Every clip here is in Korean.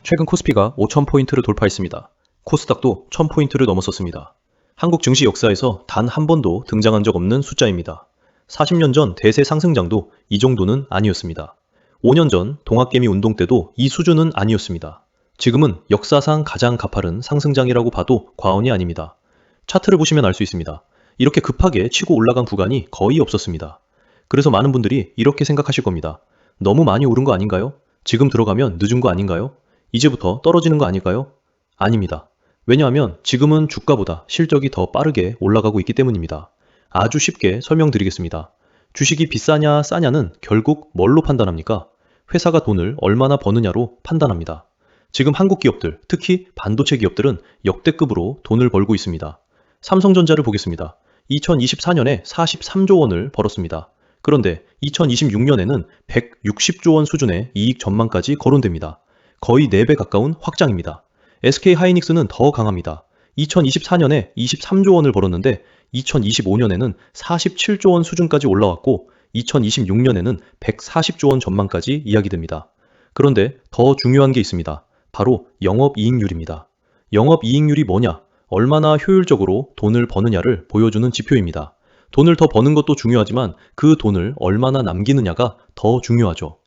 최근 코스피가 5,000포인트를 돌파했습니다. 코스닥도 1,000포인트를 넘어섰습니다. 한국 증시 역사에서 단 한 번도 등장한 적 없는 숫자입니다. 40년 전 대세 상승장도 이 정도는 아니었습니다. 5년 전 동학개미 운동 때도 이 수준은 아니었습니다. 지금은 역사상 가장 가파른 상승장이라고 봐도 과언이 아닙니다. 차트를 보시면 알 수 있습니다. 이렇게 급하게 치고 올라간 구간이 거의 없었습니다. 그래서 많은 분들이 이렇게 생각하실 겁니다. 너무 많이 오른 거 아닌가요? 지금 들어가면 늦은 거 아닌가요? 이제부터 떨어지는 거 아닐까요? 아닙니다. 왜냐하면 지금은 주가보다 실적이 더 빠르게 올라가고 있기 때문입니다. 아주 쉽게 설명드리겠습니다. 주식이 비싸냐 싸냐는 결국 뭘로 판단합니까? 회사가 돈을 얼마나 버느냐로 판단합니다. 지금 한국 기업들, 특히 반도체 기업들은 역대급으로 돈을 벌고 있습니다. 삼성전자를 보겠습니다. 2024년에 43조 원을 벌었습니다. 그런데 2026년에는 160조 원 수준의 이익 전망까지 거론됩니다. 거의 4배 가까운 확장입니다. SK하이닉스는 더 강합니다. 2024년에 23조 원을 벌었는데 2025년에는 47조 원 수준까지 올라왔고 2026년에는 140조 원 전망까지 이야기됩니다. 그런데 더 중요한 게 있습니다. 바로 영업이익률입니다. 영업이익률이 뭐냐? 얼마나 효율적으로 돈을 버느냐를 보여주는 지표입니다. 돈을 더 버는 것도 중요하지만 그 돈을 얼마나 남기느냐가 더 중요하죠.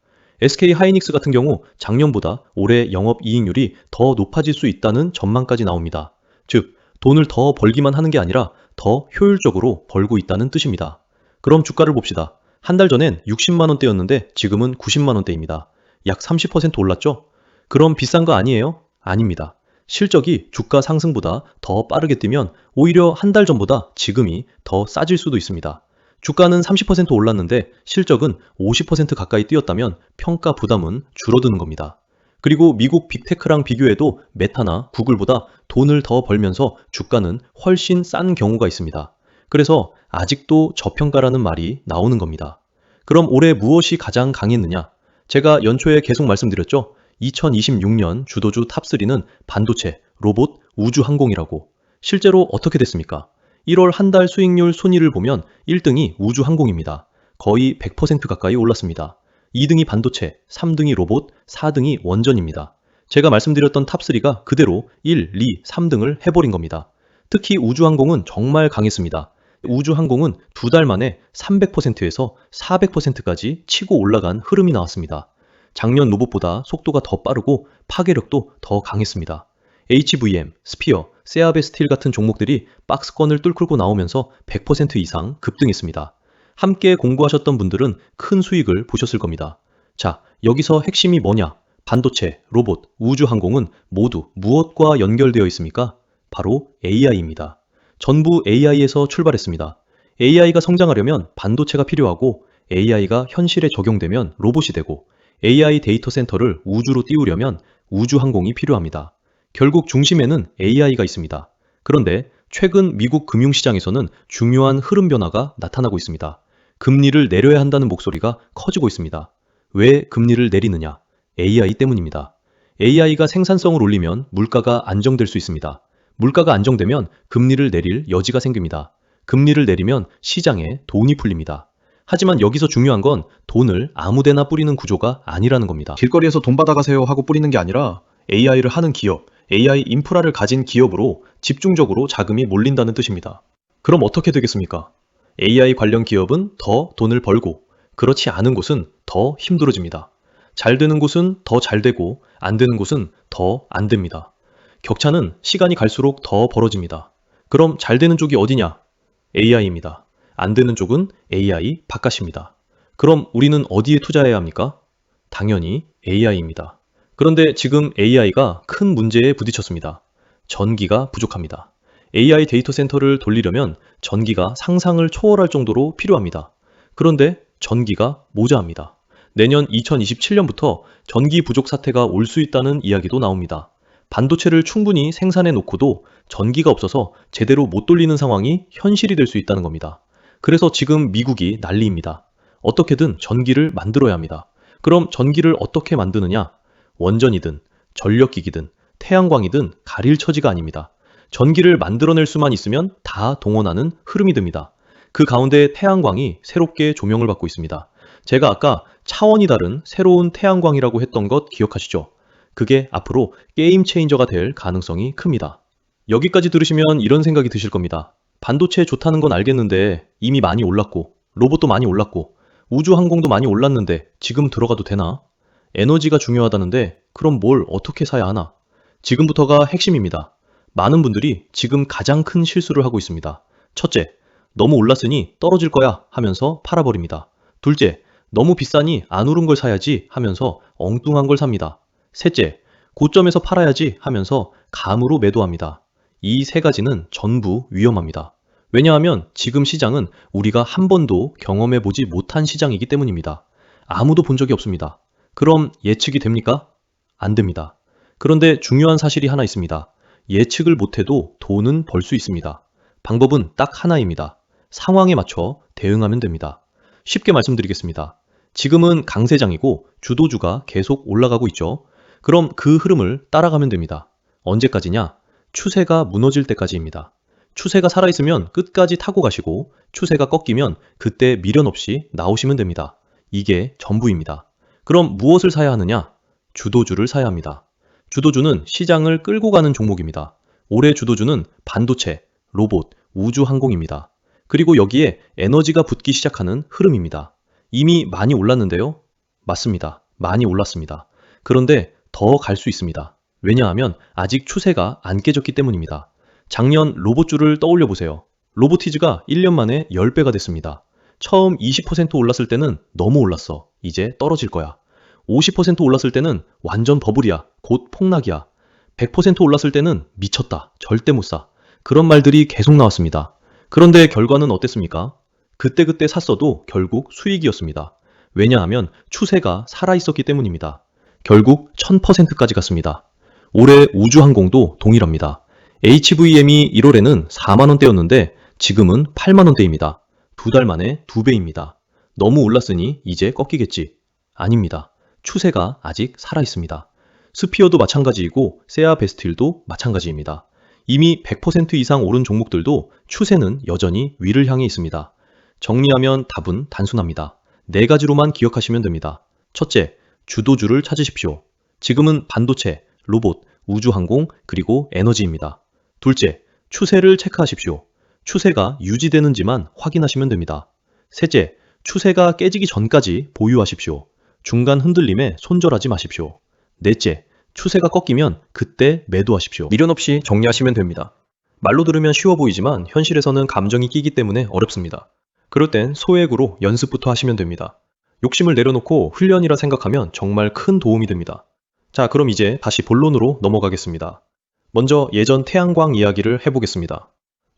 SK하이닉스 같은 경우 작년보다 올해 영업이익률이 더 높아질 수 있다는 전망까지 나옵니다. 즉, 돈을 더 벌기만 하는 게 아니라 더 효율적으로 벌고 있다는 뜻입니다. 그럼 주가를 봅시다. 한 달 전엔 60만 원대였는데 지금은 90만 원대입니다. 약 30% 올랐죠? 그럼 비싼 거 아니에요? 아닙니다. 실적이 주가 상승보다 더 빠르게 뛰면 오히려 한 달 전보다 지금이 더 싸질 수도 있습니다. 주가는 30% 올랐는데 실적은 50% 가까이 뛰었다면 평가 부담은 줄어드는 겁니다. 그리고 미국 빅테크랑 비교해도 메타나 구글보다 돈을 더 벌면서 주가는 훨씬 싼 경우가 있습니다. 그래서 아직도 저평가라는 말이 나오는 겁니다. 그럼 올해 무엇이 가장 강했느냐? 제가 연초에 계속 말씀드렸죠. 2026년 주도주 탑3는 반도체, 로봇, 우주항공이라고. 실제로 어떻게 됐습니까? 1월 한 달 수익률 순위를 보면 1등이 우주항공입니다. 거의 100% 가까이 올랐습니다. 2등이 반도체, 3등이 로봇, 4등이 원전입니다. 제가 말씀드렸던 탑3가 그대로 1, 2, 3등을 해버린 겁니다. 특히 우주항공은 정말 강했습니다. 우주항공은 2달 만에 300%에서 400%까지 치고 올라간 흐름이 나왔습니다. 작년 로봇보다 속도가 더 빠르고 파괴력도 더 강했습니다. HVM, 스피어, 세아베스틸 같은 종목들이 박스권을 뚫고 나오면서 100% 이상 급등했습니다. 함께 공부하셨던 분들은 큰 수익을 보셨을 겁니다. 자, 여기서 핵심이 뭐냐? 반도체, 로봇, 우주항공은 모두 무엇과 연결되어 있습니까? 바로 AI입니다. 전부 AI에서 출발했습니다. AI가 성장하려면 반도체가 필요하고 AI가 현실에 적용되면 로봇이 되고 AI 데이터 센터를 우주로 띄우려면 우주항공이 필요합니다. 결국 중심에는 AI가 있습니다. 그런데 최근 미국 금융시장에서는 중요한 흐름 변화가 나타나고 있습니다. 금리를 내려야 한다는 목소리가 커지고 있습니다. 왜 금리를 내리느냐? AI 때문입니다. AI가 생산성을 올리면 물가가 안정될 수 있습니다. 물가가 안정되면 금리를 내릴 여지가 생깁니다. 금리를 내리면 시장에 돈이 풀립니다. 하지만 여기서 중요한 건 돈을 아무데나 뿌리는 구조가 아니라는 겁니다. 길거리에서 돈 받아가세요 하고 뿌리는 게 아니라 AI를 하는 기업, AI 인프라를 가진 기업으로 집중적으로 자금이 몰린다는 뜻입니다. 그럼 어떻게 되겠습니까? AI 관련 기업은 더 돈을 벌고 그렇지 않은 곳은 더 힘들어집니다. 잘 되는 곳은 더 잘 되고 안 되는 곳은 더 안 됩니다. 격차는 시간이 갈수록 더 벌어집니다. 그럼 잘 되는 쪽이 어디냐? AI입니다. 안 되는 쪽은 AI 바깥입니다. 그럼 우리는 어디에 투자해야 합니까? 당연히 AI입니다. 그런데 지금 AI가 큰 문제에 부딪혔습니다. 전기가 부족합니다. AI 데이터 센터를 돌리려면 전기가 상상을 초월할 정도로 필요합니다. 그런데 전기가 모자랍니다. 내년 2027년부터 전기 부족 사태가 올 수 있다는 이야기도 나옵니다. 반도체를 충분히 생산해 놓고도 전기가 없어서 제대로 못 돌리는 상황이 현실이 될 수 있다는 겁니다. 그래서 지금 미국이 난리입니다. 어떻게든 전기를 만들어야 합니다. 그럼 전기를 어떻게 만드느냐? 원전이든 전력기기든 태양광이든 가릴 처지가 아닙니다. 전기를 만들어낼 수만 있으면 다 동원하는 흐름이 됩니다. 그 가운데 태양광이 새롭게 조명을 받고 있습니다. 제가 아까 차원이 다른 새로운 태양광이라고 했던 것 기억하시죠? 그게 앞으로 게임 체인저가 될 가능성이 큽니다. 여기까지 들으시면 이런 생각이 드실 겁니다. 반도체 좋다는 건 알겠는데 이미 많이 올랐고, 로봇도 많이 올랐고, 우주항공도 많이 올랐는데 지금 들어가도 되나? 에너지가 중요하다는데 그럼 뭘 어떻게 사야 하나? 지금부터가 핵심입니다. 많은 분들이 지금 가장 큰 실수를 하고 있습니다. 첫째, 너무 올랐으니 떨어질 거야 하면서 팔아버립니다. 둘째, 너무 비싸니 안 오른 걸 사야지 하면서 엉뚱한 걸 삽니다. 셋째, 고점에서 팔아야지 하면서 감으로 매도합니다. 이 세 가지는 전부 위험합니다. 왜냐하면 지금 시장은 우리가 한 번도 경험해 보지 못한 시장이기 때문입니다. 아무도 본 적이 없습니다. 그럼 예측이 됩니까? 안 됩니다. 그런데 중요한 사실이 하나 있습니다. 예측을 못해도 돈은 벌 수 있습니다. 방법은 딱 하나입니다. 상황에 맞춰 대응하면 됩니다. 쉽게 말씀드리겠습니다. 지금은 강세장이고 주도주가 계속 올라가고 있죠. 그럼 그 흐름을 따라가면 됩니다. 언제까지냐? 추세가 무너질 때까지입니다. 추세가 살아있으면 끝까지 타고 가시고 추세가 꺾이면 그때 미련 없이 나오시면 됩니다. 이게 전부입니다. 그럼 무엇을 사야 하느냐? 주도주를 사야 합니다. 주도주는 시장을 끌고 가는 종목입니다. 올해 주도주는 반도체, 로봇, 우주항공입니다. 그리고 여기에 에너지가 붙기 시작하는 흐름입니다. 이미 많이 올랐는데요? 맞습니다. 많이 올랐습니다. 그런데 더 갈 수 있습니다. 왜냐하면 아직 추세가 안 깨졌기 때문입니다. 작년 로봇주를 떠올려 보세요. 로보티즈가 1년 만에 10배가 됐습니다. 처음 20% 올랐을 때는 너무 올랐어. 이제 떨어질 거야. 50% 올랐을 때는 완전 버블이야. 곧 폭락이야. 100% 올랐을 때는 미쳤다. 절대 못 사. 그런 말들이 계속 나왔습니다. 그런데 결과는 어땠습니까? 그때그때 샀어도 결국 수익이었습니다. 왜냐하면 추세가 살아있었기 때문입니다. 결국 1000%까지 갔습니다. 올해 우주항공도 동일합니다. HVM이 1월에는 4만원대였는데 지금은 8만원대입니다. 2달 만에 2배입니다. 너무 올랐으니 이제 꺾이겠지. 아닙니다. 추세가 아직 살아있습니다. 스피어도 마찬가지이고 세아베스틸도 마찬가지입니다. 이미 100% 이상 오른 종목들도 추세는 여전히 위를 향해 있습니다. 정리하면 답은 단순합니다. 네 가지로만 기억하시면 됩니다. 첫째, 주도주를 찾으십시오. 지금은 반도체, 로봇, 우주항공, 그리고 에너지입니다. 둘째, 추세를 체크하십시오. 추세가 유지되는지만 확인하시면 됩니다. 셋째, 추세가 깨지기 전까지 보유하십시오. 중간 흔들림에 손절하지 마십시오. 넷째, 추세가 꺾이면 그때 매도하십시오. 미련 없이 정리하시면 됩니다. 말로 들으면 쉬워 보이지만 현실에서는 감정이 끼기 때문에 어렵습니다. 그럴 땐 소액으로 연습부터 하시면 됩니다. 욕심을 내려놓고 훈련이라 생각하면 정말 큰 도움이 됩니다. 자, 그럼 이제 다시 본론으로 넘어가겠습니다. 먼저 예전 태양광 이야기를 해보겠습니다.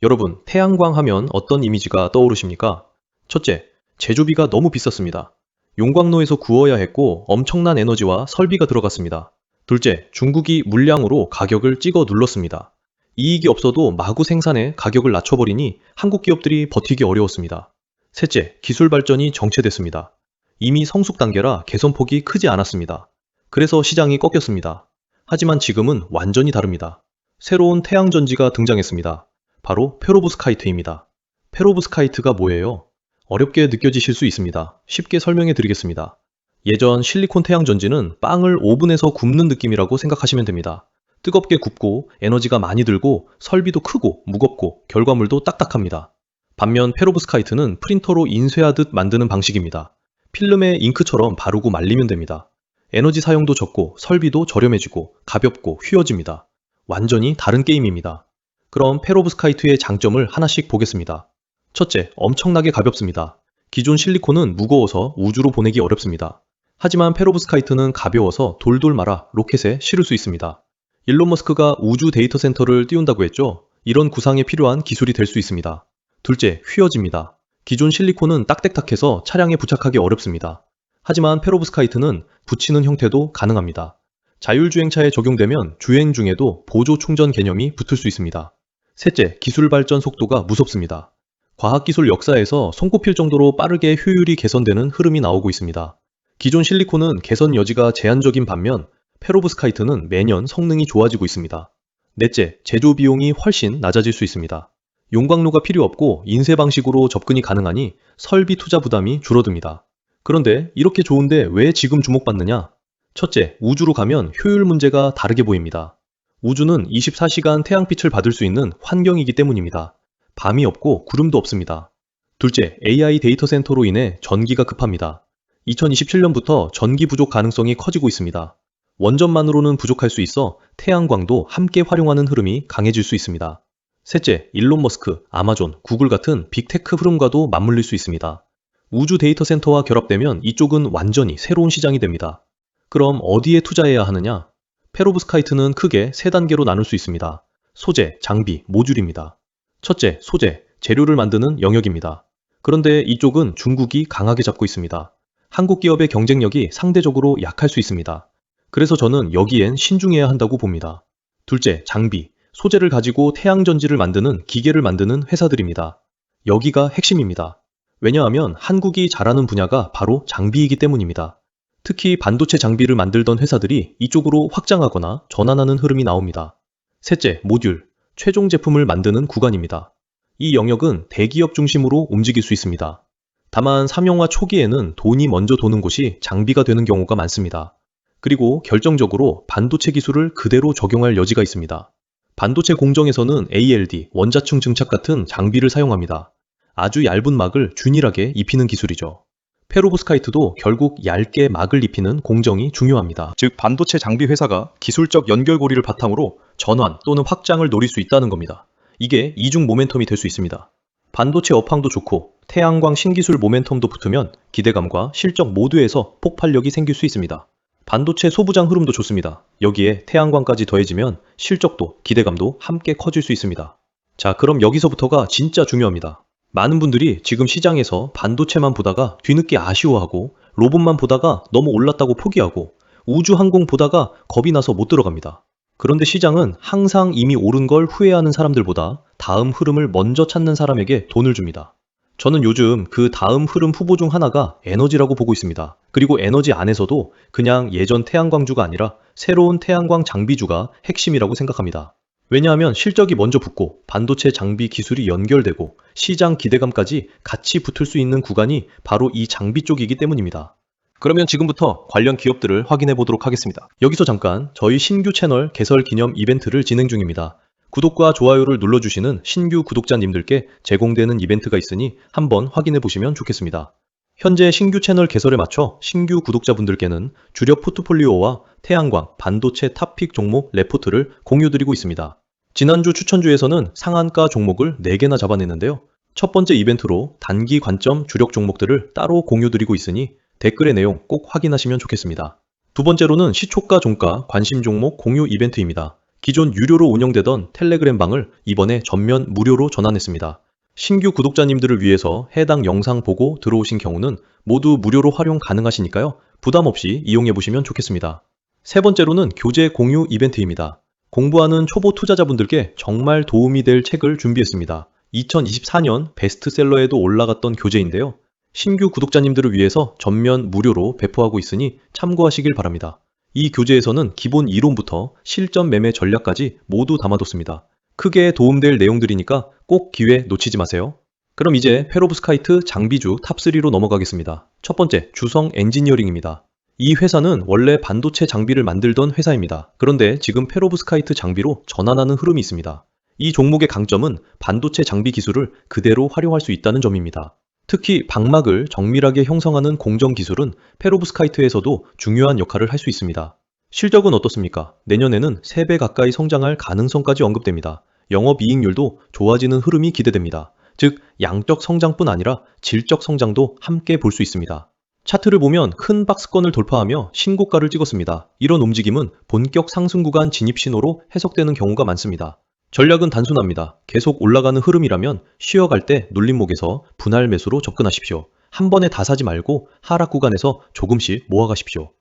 여러분, 태양광 하면 어떤 이미지가 떠오르십니까? 첫째, 제조비가 너무 비쌌습니다. 용광로에서 구워야 했고 엄청난 에너지와 설비가 들어갔습니다. 둘째, 중국이 물량으로 가격을 찍어 눌렀습니다. 이익이 없어도 마구 생산해 가격을 낮춰버리니 한국 기업들이 버티기 어려웠습니다. 셋째, 기술 발전이 정체됐습니다. 이미 성숙 단계라 개선폭이 크지 않았습니다. 그래서 시장이 꺾였습니다. 하지만 지금은 완전히 다릅니다. 새로운 태양전지가 등장했습니다. 바로 페로브스카이트입니다. 페로브스카이트가 뭐예요? 어렵게 느껴지실 수 있습니다. 쉽게 설명해 드리겠습니다. 예전 실리콘 태양전지는 빵을 오븐에서 굽는 느낌이라고 생각하시면 됩니다. 뜨겁게 굽고 에너지가 많이 들고 설비도 크고 무겁고 결과물도 딱딱합니다. 반면 페로브스카이트는 프린터로 인쇄하듯 만드는 방식입니다. 필름에 잉크처럼 바르고 말리면 됩니다. 에너지 사용도 적고 설비도 저렴해지고 가볍고 휘어집니다. 완전히 다른 게임입니다. 그럼 페로브스카이트의 장점을 하나씩 보겠습니다. 첫째, 엄청나게 가볍습니다. 기존 실리콘은 무거워서 우주로 보내기 어렵습니다. 하지만 페로브스카이트는 가벼워서 돌돌 말아 로켓에 실을 수 있습니다. 일론 머스크가 우주 데이터 센터를 띄운다고 했죠? 이런 구상에 필요한 기술이 될 수 있습니다. 둘째, 휘어집니다. 기존 실리콘은 딱딱해서 차량에 부착하기 어렵습니다. 하지만 페로브스카이트는 붙이는 형태도 가능합니다. 자율주행차에 적용되면 주행 중에도 보조 충전 개념이 붙을 수 있습니다. 셋째, 기술 발전 속도가 무섭습니다. 과학기술 역사에서 손꼽힐 정도로 빠르게 효율이 개선되는 흐름이 나오고 있습니다. 기존 실리콘은 개선 여지가 제한적인 반면 페로브스카이트는 매년 성능이 좋아지고 있습니다. 넷째, 제조 비용이 훨씬 낮아질 수 있습니다. 용광로가 필요 없고 인쇄 방식으로 접근이 가능하니 설비 투자 부담이 줄어듭니다. 그런데 이렇게 좋은데 왜 지금 주목받느냐? 첫째, 우주로 가면 효율 문제가 다르게 보입니다. 우주는 24시간 태양빛을 받을 수 있는 환경이기 때문입니다. 밤이 없고 구름도 없습니다. 둘째, AI 데이터 센터로 인해 전기가 급합니다. 2027년부터 전기 부족 가능성이 커지고 있습니다. 원전만으로는 부족할 수 있어 태양광도 함께 활용하는 흐름이 강해질 수 있습니다. 셋째, 일론 머스크, 아마존, 구글 같은 빅테크 흐름과도 맞물릴 수 있습니다. 우주 데이터 센터와 결합되면 이쪽은 완전히 새로운 시장이 됩니다. 그럼 어디에 투자해야 하느냐? 페로브스카이트는 크게 세 단계로 나눌 수 있습니다. 소재, 장비, 모듈입니다. 첫째, 소재, 재료를 만드는 영역입니다. 그런데 이쪽은 중국이 강하게 잡고 있습니다. 한국 기업의 경쟁력이 상대적으로 약할 수 있습니다. 그래서 저는 여기엔 신중해야 한다고 봅니다. 둘째, 장비, 소재를 가지고 태양전지를 만드는 기계를 만드는 회사들입니다. 여기가 핵심입니다. 왜냐하면 한국이 잘하는 분야가 바로 장비이기 때문입니다. 특히 반도체 장비를 만들던 회사들이 이쪽으로 확장하거나 전환하는 흐름이 나옵니다. 셋째, 모듈, 최종 제품을 만드는 구간입니다. 이 영역은 대기업 중심으로 움직일 수 있습니다. 다만 상용화 초기에는 돈이 먼저 도는 곳이 장비가 되는 경우가 많습니다. 그리고 결정적으로 반도체 기술을 그대로 적용할 여지가 있습니다. 반도체 공정에서는 ALD, 원자층 증착 같은 장비를 사용합니다. 아주 얇은 막을 균일하게 입히는 기술이죠. 페로브스카이트도 결국 얇게 막을 입히는 공정이 중요합니다. 즉 반도체 장비 회사가 기술적 연결고리를 바탕으로 전환 또는 확장을 노릴 수 있다는 겁니다. 이게 이중 모멘텀이 될 수 있습니다. 반도체 업황도 좋고 태양광 신기술 모멘텀도 붙으면 기대감과 실적 모두에서 폭발력이 생길 수 있습니다. 반도체 소부장 흐름도 좋습니다. 여기에 태양광까지 더해지면 실적도 기대감도 함께 커질 수 있습니다. 자, 그럼 여기서부터가 진짜 중요합니다. 많은 분들이 지금 시장에서 반도체만 보다가 뒤늦게 아쉬워하고 로봇만 보다가 너무 올랐다고 포기하고 우주항공 보다가 겁이 나서 못 들어갑니다. 그런데 시장은 항상 이미 오른 걸 후회하는 사람들보다 다음 흐름을 먼저 찾는 사람에게 돈을 줍니다. 저는 요즘 그 다음 흐름 후보 중 하나가 에너지라고 보고 있습니다. 그리고 에너지 안에서도 그냥 예전 태양광주가 아니라 새로운 태양광 장비주가 핵심이라고 생각합니다. 왜냐하면 실적이 먼저 붙고 반도체 장비 기술이 연결되고 시장 기대감까지 같이 붙을 수 있는 구간이 바로 이 장비 쪽이기 때문입니다. 그러면 지금부터 관련 기업들을 확인해 보도록 하겠습니다. 여기서 잠깐 저희 신규 채널 개설 기념 이벤트를 진행 중입니다. 구독과 좋아요를 눌러주시는 신규 구독자님들께 제공되는 이벤트가 있으니 한번 확인해 보시면 좋겠습니다. 현재 신규 채널 개설에 맞춰 신규 구독자분들께는 주력 포트폴리오와 태양광, 반도체 탑픽 종목 레포트를 공유드리고 있습니다. 지난주 추천주에서는 상한가 종목을 4개나 잡아냈는데요. 첫 번째 이벤트로 단기 관점 주력 종목들을 따로 공유드리고 있으니 댓글의 내용 꼭 확인하시면 좋겠습니다. 두 번째로는 시초가 종가 관심 종목 공유 이벤트입니다. 기존 유료로 운영되던 텔레그램 방을 이번에 전면 무료로 전환했습니다. 신규 구독자님들을 위해서 해당 영상 보고 들어오신 경우는 모두 무료로 활용 가능하시니까요. 부담 없이 이용해 보시면 좋겠습니다. 세 번째로는 교재 공유 이벤트입니다. 공부하는 초보 투자자분들께 정말 도움이 될 책을 준비했습니다. 2024년 베스트셀러에도 올라갔던 교재인데요. 신규 구독자님들을 위해서 전면 무료로 배포하고 있으니 참고하시길 바랍니다. 이 교재에서는 기본 이론부터 실전 매매 전략까지 모두 담아뒀습니다. 크게 도움될 내용들이니까 꼭 기회 놓치지 마세요. 그럼 이제 페로브스카이트 장비주 탑3로 넘어가겠습니다. 첫 번째, 주성 엔지니어링입니다. 이 회사는 원래 반도체 장비를 만들던 회사입니다. 그런데 지금 페로브스카이트 장비로 전환하는 흐름이 있습니다. 이 종목의 강점은 반도체 장비 기술을 그대로 활용할 수 있다는 점입니다. 특히 방막을 정밀하게 형성하는 공정 기술은 페로브스카이트에서도 중요한 역할을 할 수 있습니다. 실적은 어떻습니까? 내년에는 3배 가까이 성장할 가능성까지 언급됩니다. 영업이익률도 좋아지는 흐름이 기대됩니다. 즉, 양적 성장뿐 아니라 질적 성장도 함께 볼 수 있습니다. 차트를 보면 큰 박스권을 돌파하며 신고가를 찍었습니다. 이런 움직임은 본격 상승 구간 진입 신호로 해석되는 경우가 많습니다. 전략은 단순합니다. 계속 올라가는 흐름이라면 쉬어갈 때 눌림목에서 분할 매수로 접근하십시오. 한 번에 다 사지 말고 하락 구간에서 조금씩 모아가십시오.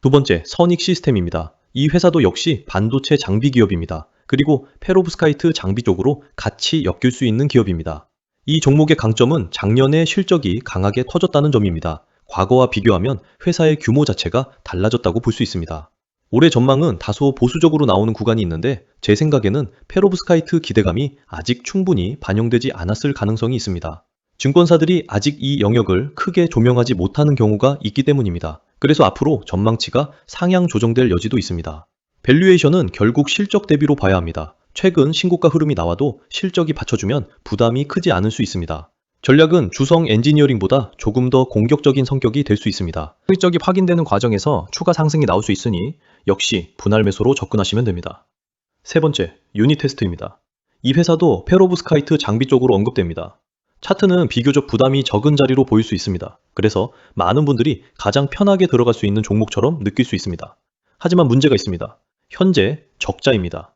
두 번째, 선익 시스템입니다. 이 회사도 역시 반도체 장비 기업입니다. 그리고 페로브스카이트 장비 쪽으로 같이 엮일 수 있는 기업입니다. 이 종목의 강점은 작년에 실적이 강하게 터졌다는 점입니다. 과거와 비교하면 회사의 규모 자체가 달라졌다고 볼 수 있습니다. 올해 전망은 다소 보수적으로 나오는 구간이 있는데 제 생각에는 페로브스카이트 기대감이 아직 충분히 반영되지 않았을 가능성이 있습니다. 증권사들이 아직 이 영역을 크게 조명하지 못하는 경우가 있기 때문입니다. 그래서 앞으로 전망치가 상향 조정될 여지도 있습니다. 밸류에이션은 결국 실적 대비로 봐야 합니다. 최근 신고가 흐름이 나와도 실적이 받쳐주면 부담이 크지 않을 수 있습니다. 전략은 주성 엔지니어링보다 조금 더 공격적인 성격이 될 수 있습니다. 실적이 확인되는 과정에서 추가 상승이 나올 수 있으니 역시 분할 매수로 접근하시면 됩니다. 세 번째, 유니테스트입니다. 이 회사도 페로브스카이트 장비 쪽으로 언급됩니다. 차트는 비교적 부담이 적은 자리로 보일 수 있습니다. 그래서 많은 분들이 가장 편하게 들어갈 수 있는 종목처럼 느낄 수 있습니다. 하지만 문제가 있습니다. 현재 적자입니다.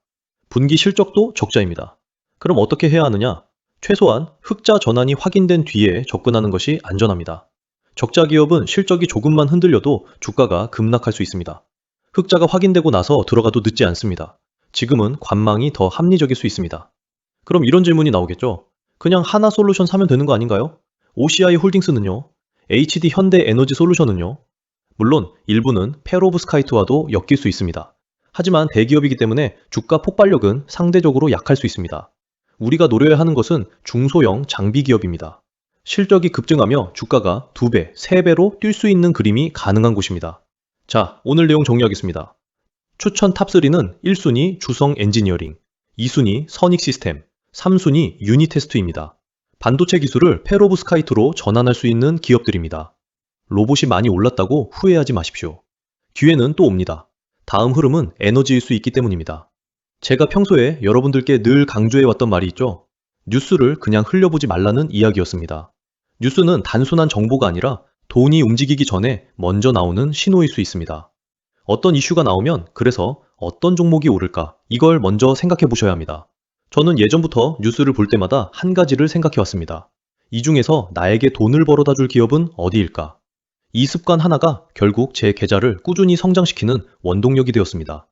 분기 실적도 적자입니다. 그럼 어떻게 해야 하느냐? 최소한 흑자 전환이 확인된 뒤에 접근하는 것이 안전합니다. 적자 기업은 실적이 조금만 흔들려도 주가가 급락할 수 있습니다. 흑자가 확인되고 나서 들어가도 늦지 않습니다. 지금은 관망이 더 합리적일 수 있습니다. 그럼 이런 질문이 나오겠죠? 그냥 하나솔루션 사면 되는 거 아닌가요? OCI 홀딩스는요? HD 현대에너지 솔루션은요? 물론 일부는 페로브스카이트와도 엮일 수 있습니다. 하지만 대기업이기 때문에 주가 폭발력은 상대적으로 약할 수 있습니다. 우리가 노려야 하는 것은 중소형 장비 기업입니다. 실적이 급증하며 주가가 2배, 3배로 뛸 수 있는 그림이 가능한 곳입니다. 자, 오늘 내용 정리하겠습니다. 추천 탑3는 1순위 주성 엔지니어링, 2순위 선익 시스템, 3순위 유니테스트입니다. 반도체 기술을 페로브스카이트로 전환할 수 있는 기업들입니다. 로봇이 많이 올랐다고 후회하지 마십시오. 기회는 또 옵니다. 다음 흐름은 에너지일 수 있기 때문입니다. 제가 평소에 여러분들께 늘 강조해왔던 말이 있죠. 뉴스를 그냥 흘려보지 말라는 이야기였습니다. 뉴스는 단순한 정보가 아니라 돈이 움직이기 전에 먼저 나오는 신호일 수 있습니다. 어떤 이슈가 나오면 그래서 어떤 종목이 오를까 이걸 먼저 생각해 보셔야 합니다. 저는 예전부터 뉴스를 볼 때마다 한 가지를 생각해 왔습니다. 이 중에서 나에게 돈을 벌어다 줄 기업은 어디일까? 이 습관 하나가 결국 제 계좌를 꾸준히 성장시키는 원동력이 되었습니다.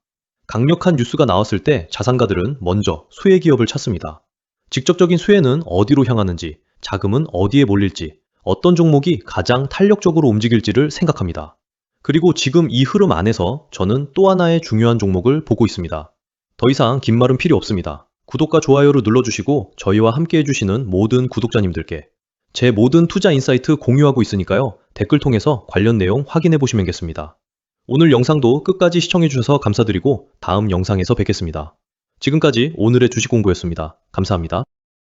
강력한 뉴스가 나왔을 때 자산가들은 먼저 수혜 기업을 찾습니다. 직접적인 수혜는 어디로 향하는지, 자금은 어디에 몰릴지, 어떤 종목이 가장 탄력적으로 움직일지를 생각합니다. 그리고 지금 이 흐름 안에서 저는 또 하나의 중요한 종목을 보고 있습니다. 더 이상 긴 말은 필요 없습니다. 구독과 좋아요를 눌러주시고 저희와 함께 해주시는 모든 구독자님들께 제 모든 투자 인사이트 공유하고 있으니까요. 댓글 통해서 관련 내용 확인해 보시면 겠습니다. 오늘 영상도 끝까지 시청해 주셔서 감사드리고 다음 영상에서 뵙겠습니다. 지금까지 오늘의 주식 공부였습니다. 감사합니다.